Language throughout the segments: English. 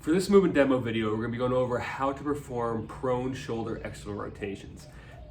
For this movement demo video, we're going to be going over how to perform prone shoulder external rotations.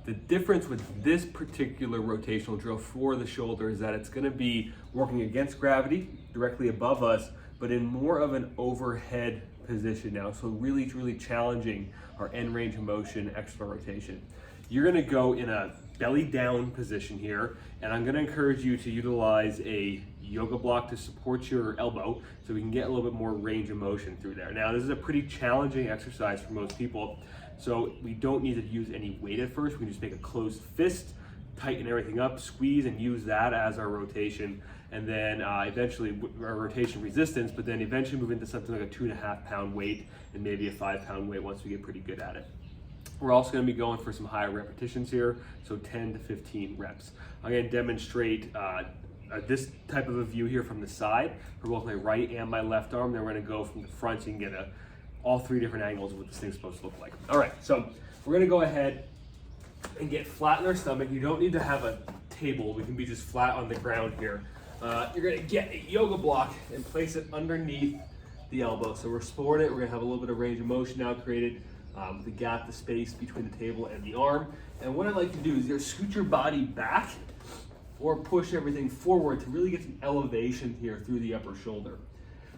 The difference with this particular rotational drill for the shoulder is that it's going to be working against gravity directly above us, but in more of an overhead position now. So really challenging our end range of motion external rotation. You're going to go in a belly down position here, and I'm going to encourage you to utilize a yoga block to support your elbow so we can get a little bit more range of motion through there. Now, this is a pretty challenging exercise for most people, so we don't need to use any weight at first. We can just make a closed fist, tighten everything up, squeeze, and use that as our rotation, and then eventually our rotation resistance, but then eventually move into something like a 2.5 pound weight and maybe a 5 pound weight once we get pretty good at it. We're also going to be going for some higher repetitions here, so 10 to 15 reps. I'm going to demonstrate this type of a view here from the side for both my right and my left arm. Then we're going to go from the front so you can get all three different angles of what this thing's supposed to look like. All right, so we're going to go ahead and get flat in our stomach. You don't need to have a table. We can be just flat on the ground here. You're going to get a yoga block and place it underneath the elbow. So we're supporting it. We're going to have a little bit of range of motion now created. The gap, the space between the table and the arm. And what I like to do is either scoot your body back or push everything forward to really get some elevation here through the upper shoulder.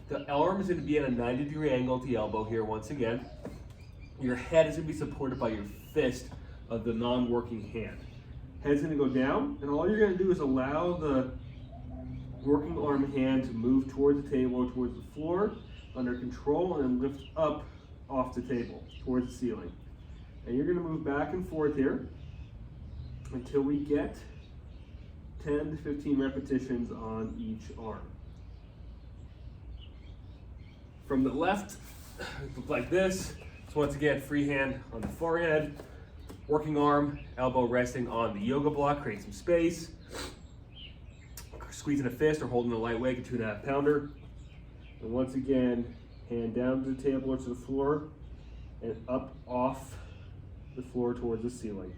The arm is going to be at a 90-degree angle at the elbow here once again. Your head is going to be supported by your fist of the non-working hand. Head's going to go down, and all you're going to do is allow the working arm hand to move towards the table or towards the floor under control, and then lift up off the table towards the ceiling. And you're going to move back and forth here until we get 10 to 15 repetitions on each arm. From the left, look like this. So once again, free hand on the forehead, working arm, elbow resting on the yoga block, create some space. Squeezing a fist or holding a light weight, a 2.5 pounder. And once again, hand down to the table or to the floor and up off the floor towards the ceiling.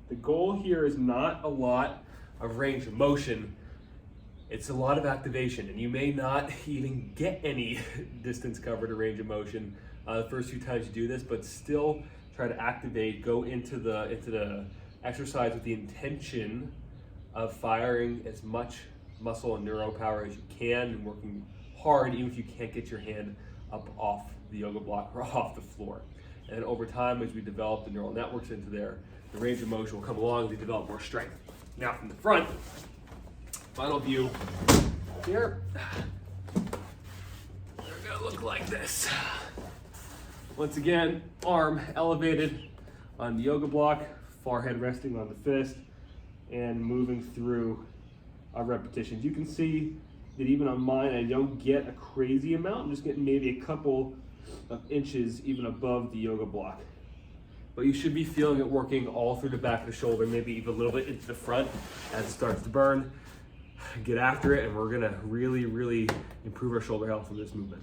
The goal here is not a lot of range of motion, it's a lot of activation, and you may not even get any distance covered or range of motion the first few times you do this, but still try to activate, go into the exercise with the intention of firing as much muscle and neuro power as you can and working hard even if you can't get your hand up off the yoga block or off the floor. And over time, as we develop the neural networks into there, the range of motion will come along as we develop more strength. Now from the front, final view here, they're gonna look like this. Once again, arm elevated on the yoga block, forehead resting on the fist, and moving through our repetitions. You can see that even on mine, I don't get a crazy amount. I'm just getting maybe a couple of inches even above the yoga block. But you should be feeling it working all through the back of the shoulder, maybe even a little bit into the front as it starts to burn. Get after it, and we're gonna really improve our shoulder health from this movement.